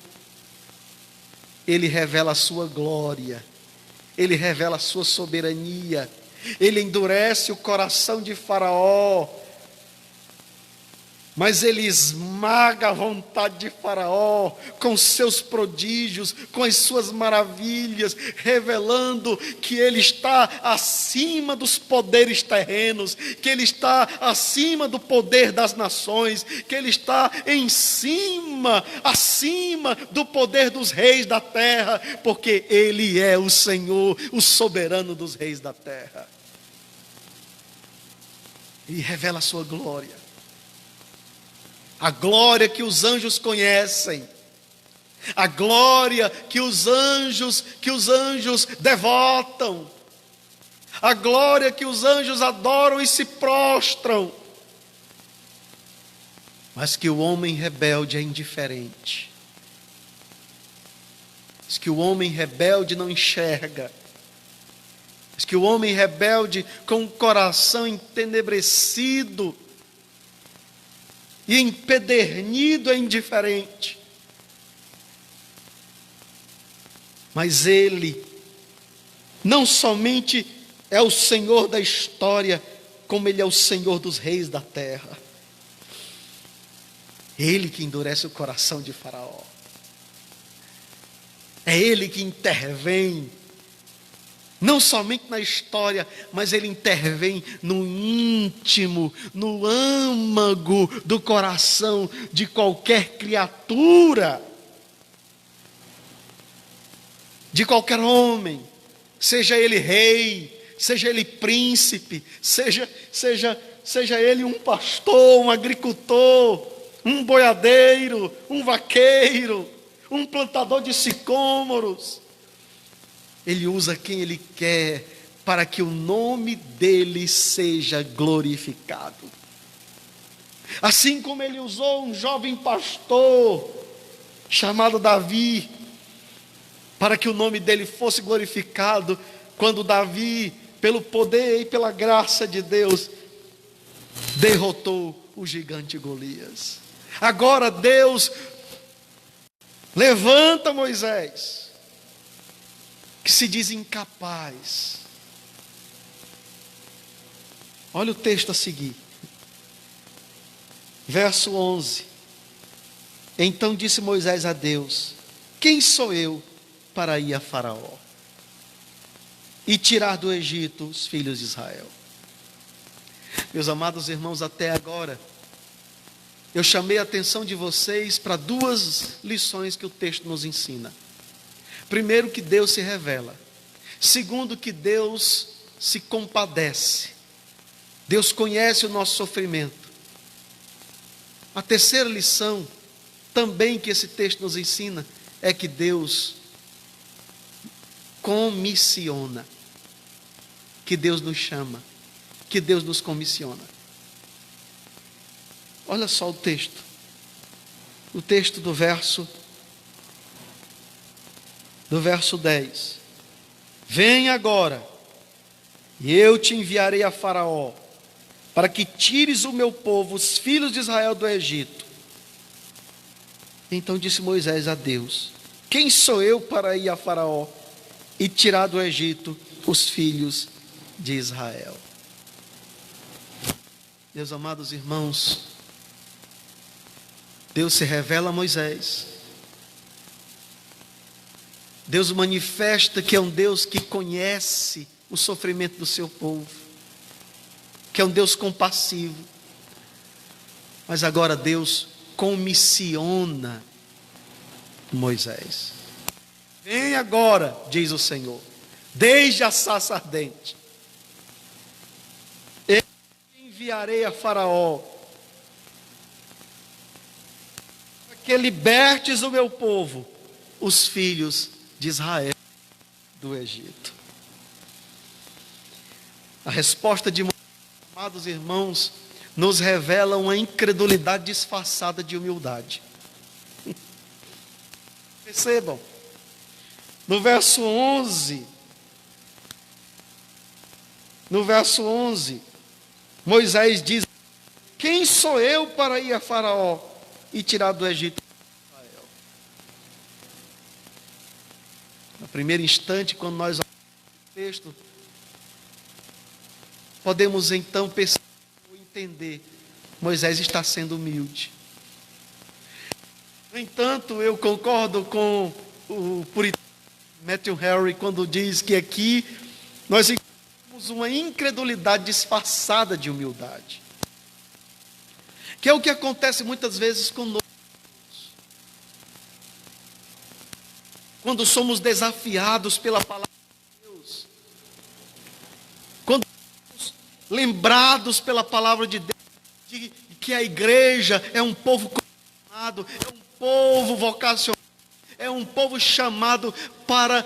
Ele revela a sua glória, Ele revela a sua soberania, Ele endurece o coração de Faraó, mas Ele esmaga a vontade de Faraó com seus prodígios, com as suas maravilhas, revelando que Ele está acima dos poderes terrenos, que Ele está acima do poder das nações, que Ele está acima do poder dos reis da terra, porque Ele é o Senhor, o soberano dos reis da terra. E revela a sua glória. A glória que os anjos conhecem, a glória que os anjos devotam, a glória que os anjos adoram e se prostram, mas que o homem rebelde é indiferente, mas que o homem rebelde não enxerga, mas que o homem rebelde com o coração entenebrecido e empedernido é indiferente. Mas Ele não somente é o Senhor da história, como Ele é o Senhor dos reis da terra. Ele que endurece o coração de Faraó. É Ele que intervém, não somente na história, mas Ele intervém no íntimo, no âmago do coração de qualquer criatura, de qualquer homem, seja ele rei, seja ele príncipe, seja ele um pastor, um agricultor, um boiadeiro, um vaqueiro, um plantador de sicômoros. Ele usa quem Ele quer para que o nome dEle seja glorificado. Assim como Ele usou um jovem pastor chamado Davi, para que o nome dEle fosse glorificado, quando Davi, pelo poder e pela graça de Deus, derrotou o gigante Golias. Agora Deus levanta Moisés, que se diz incapaz. Olha o texto a seguir. Verso 11. Então disse Moisés a Deus: quem sou eu para ir a Faraó e tirar do Egito os filhos de Israel? Meus amados irmãos, até agora eu chamei a atenção de vocês para 2 lições que o texto nos ensina. Primeiro, que Deus se revela. Segundo, que Deus se compadece. Deus conhece o nosso sofrimento. A terceira lição, também que esse texto nos ensina, é que Deus comissiona. Que Deus nos chama. Que Deus nos comissiona. Olha só o texto. O texto do verso 10. Vem agora, e eu te enviarei a Faraó, para que tires o meu povo, os filhos de Israel, do Egito. Então disse Moisés a Deus: quem sou eu para ir a Faraó e tirar do Egito os filhos de Israel? Meus amados irmãos, Deus se revela a Moisés. Deus manifesta que é um Deus que conhece o sofrimento do seu povo, que é um Deus compassivo. Mas agora Deus comissiona Moisés. Vem agora, diz o Senhor, desde a sarça ardente. Eu enviarei a Faraó, para que libertes o meu povo, os filhos de Israel, do Egito. A resposta de Moisés, amados irmãos, nos revela uma incredulidade disfarçada de humildade. Percebam, no verso 11, Moisés diz: quem sou eu para ir a Faraó e tirar do Egito Israel? No primeiro instante, quando nós olhamos o texto, podemos então perceber, entender, Moisés está sendo humilde. No entanto, eu concordo com o puritano Matthew Henry quando diz que aqui nós encontramos uma incredulidade disfarçada de humildade, que é o que acontece muitas vezes conosco, quando somos desafiados pela palavra de Deus, quando somos lembrados pela palavra de Deus, de que a igreja é um povo comissionado, é um povo vocacionado, é um povo chamado para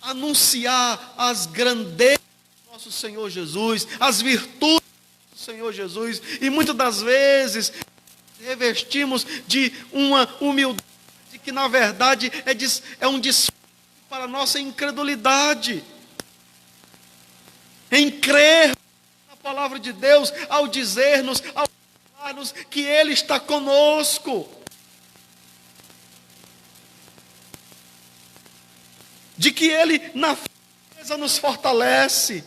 anunciar as grandezas do nosso Senhor Jesus, as virtudes do Senhor Jesus, e muitas das vezes revestimos de uma humildade que na verdade é um desfile para a nossa incredulidade, em crer na palavra de Deus, ao dizer-nos, ao falar-nos que Ele está conosco, de que Ele na fraqueza nos fortalece,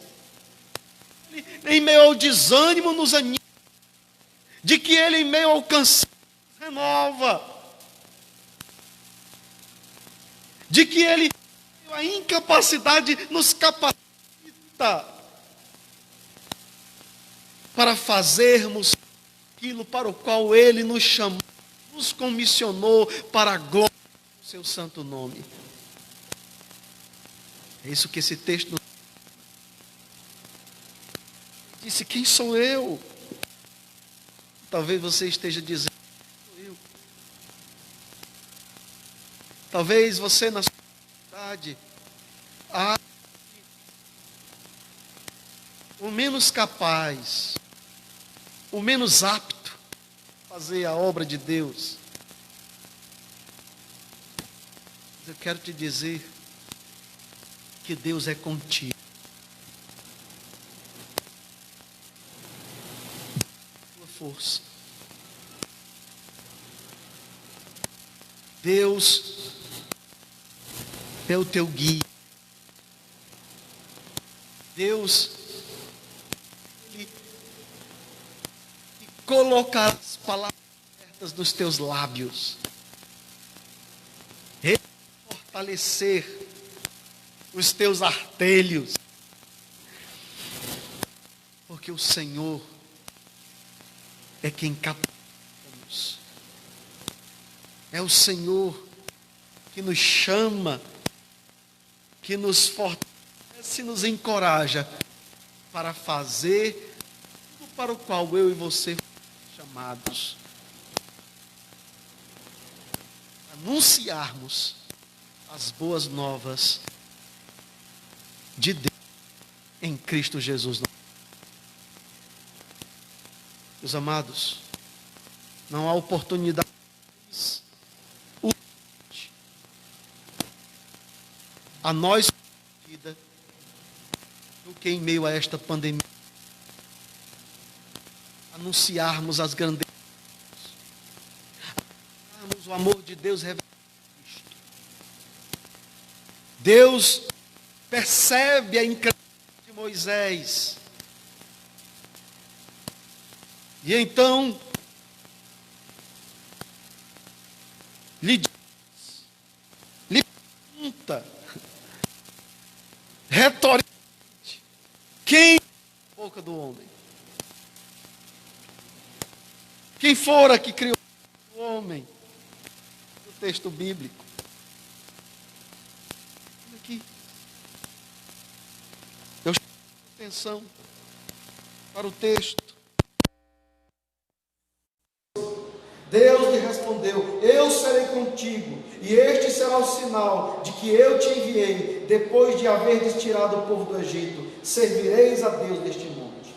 Ele, em meio ao desânimo nos anima, de que Ele em meio ao cansaço nos renova, de que Ele em meio à incapacidade nos capacita para fazermos aquilo para o qual Ele nos chamou, nos comissionou para a glória do seu santo nome. É isso que esse texto nos disse: quem sou eu? Talvez você esteja dizendo: sou eu. Talvez você na sua cidade o menos capaz, o menos apto a fazer a obra de Deus. Mas eu quero te dizer que Deus é contigo. Tua força. Deus é o teu guia. Deus, Ele colocará as palavras certas nos teus lábios. Ele vai fortalecer os teus artelhos, porque o Senhor é quem capacita-nos, é o Senhor que nos chama, que nos fortalece e nos encoraja para fazer tudo para o qual eu e você fomos chamados, anunciarmos as boas novas de Deus em Cristo Jesus. Meus amados, não há oportunidade a nós vida do que em meio a esta pandemia anunciarmos as grandezas, anunciarmos o amor de de Deus revelado em Cristo. Deus percebe a incredulidade de Moisés. E então lhe pergunta retoricamente: quem é a boca do homem? Quem fora que criou o homem? No texto bíblico. Aqui. Eu chamo atenção para o texto. Deus lhe respondeu: eu serei contigo, e este será o sinal de que eu te enviei, depois de haverdes tirado o povo do Egito. Servireis a Deus neste monte.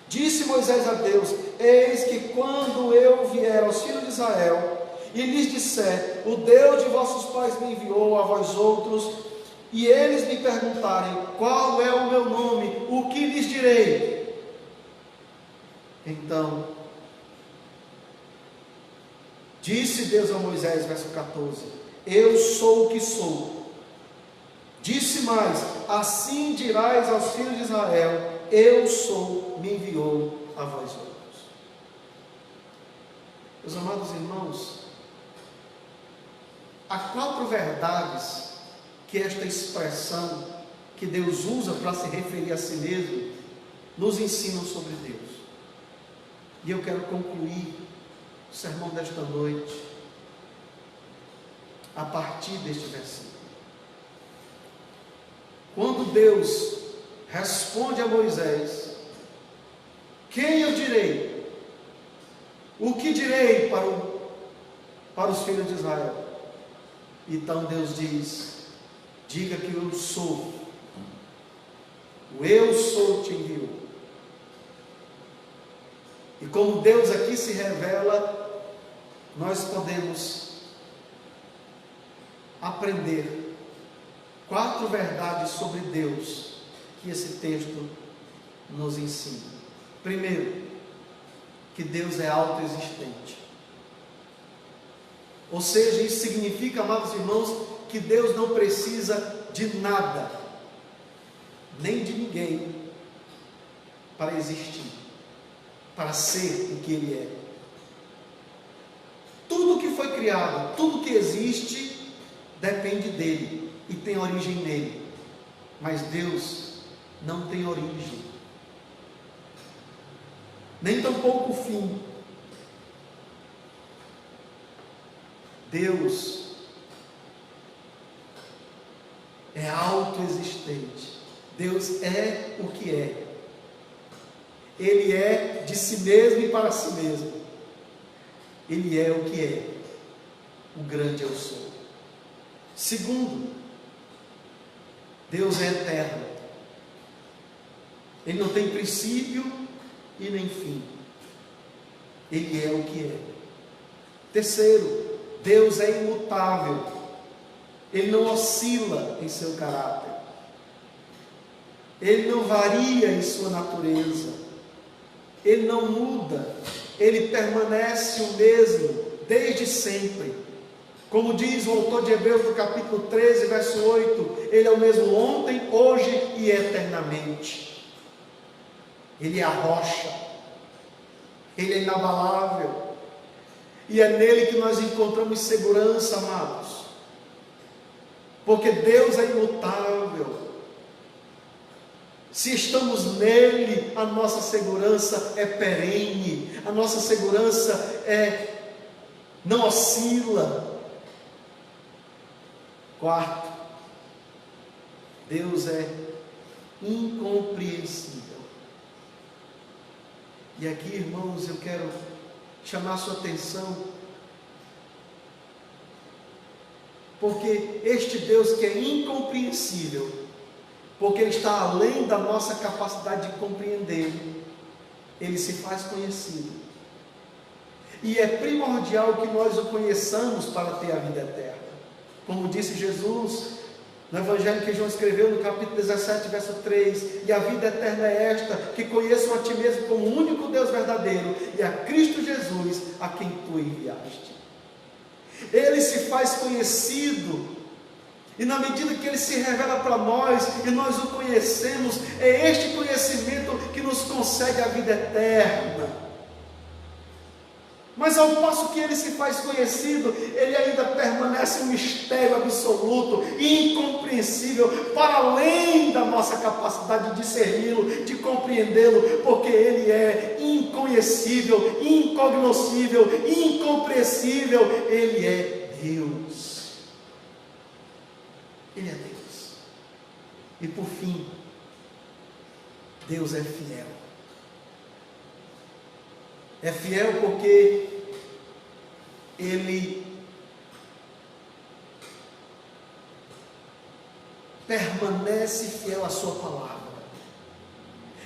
Disse Moisés a Deus: eis que quando eu vier aos filhos de Israel, e lhes disser: o Deus de vossos pais me enviou a vós outros, e eles me perguntarem: qual é o meu nome? O que lhes direi? Então disse Deus a Moisés, verso 14: eu sou o que sou. Disse mais: assim dirás aos filhos de Israel: eu sou, me enviou a vós outros. Meus amados irmãos, há 4 verdades que esta expressão que Deus usa para se referir a si mesmo nos ensinam sobre Deus. E eu quero concluir o sermão desta noite a partir deste versículo. Quando Deus responde a Moisés: quem eu direi? O que direi para os filhos de Israel? Então Deus diz: diga que eu sou. O eu sou te enviou. E como Deus aqui se revela, nós podemos aprender 4 verdades sobre Deus que esse texto nos ensina. Primeiro, que Deus é autoexistente. Ou seja, isso significa, amados irmãos, que Deus não precisa de nada, nem de ninguém, para existir, para ser o que Ele é. Tudo que foi criado, tudo que existe, depende dEle e tem origem nele. Mas Deus não tem origem, nem tampouco fim. Deus é autoexistente. Deus é o que é. Ele é de si mesmo e para si mesmo. Ele é o que é. O grande eu sou. Segundo, Deus é eterno. Ele não tem princípio e nem fim. Ele é o que é. Terceiro, Deus é imutável. Ele não oscila em seu caráter. Ele não varia em sua natureza. Ele não muda. Ele permanece o mesmo desde sempre. Como diz o autor de Hebreus no capítulo 13, verso 8, Ele é o mesmo ontem, hoje e eternamente. Ele é a rocha. Ele é inabalável. E é nele que nós encontramos segurança, amados. Porque Deus é imutável. Se estamos nele, a nossa segurança é perene, a nossa segurança não oscila. Quarto, Deus é incompreensível. E aqui, irmãos, eu quero chamar a sua atenção, porque este Deus que é incompreensível, porque Ele está além da nossa capacidade de compreender, Ele se faz conhecido, e é primordial que nós o conheçamos para ter a vida eterna. Como disse Jesus no Evangelho que João escreveu no capítulo 17, verso 3: e a vida eterna é esta, que conheçam a Ti mesmo como o único Deus verdadeiro, e a Cristo Jesus, a quem Tu enviaste. Ele se faz conhecido, e na medida que Ele se revela para nós, e nós o conhecemos, é este conhecimento que nos concede a vida eterna. Mas ao passo que Ele se faz conhecido, Ele ainda permanece um mistério absoluto e incompreensível, para além da nossa capacidade de discerni-lo, de compreendê-lo, porque Ele é inconhecível, incognoscível, incompreensível. Ele é Deus. Ele é Deus. E por fim, Deus é fiel. É fiel porque Ele permanece fiel à sua palavra.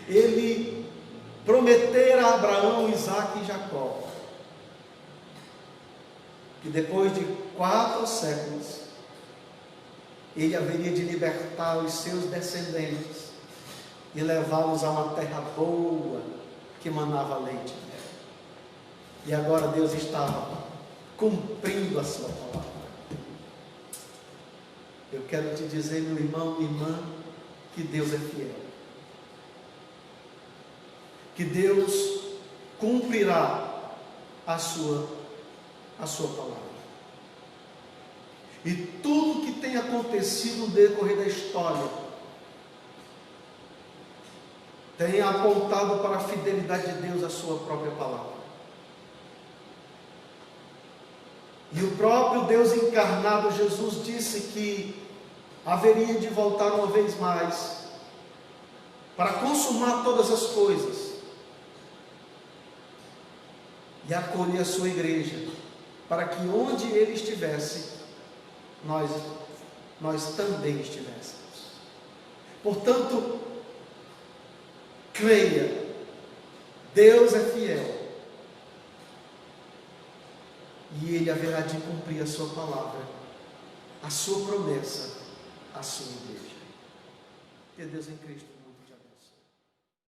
Ele prometera a Abraão, Isaque e Jacó que depois de 4 séculos Ele haveria de libertar os seus descendentes e levá-los a uma terra boa que manava leite. E agora Deus estava cumprindo a sua palavra. Eu quero te dizer, meu irmão, minha irmã, que Deus é fiel. Que Deus cumprirá a sua palavra. E tudo que tem acontecido no decorrer da história tem apontado para a fidelidade de Deus à sua própria palavra. E o próprio Deus encarnado, Jesus, disse que haveria de voltar uma vez mais para consumar todas as coisas e acolher a sua igreja, para que onde Ele estivesse, nós também estivéssemos. Portanto, creia, Deus é fiel. E Ele haverá de cumprir a sua palavra, a sua promessa, a sua igreja. Que Deus em Cristo.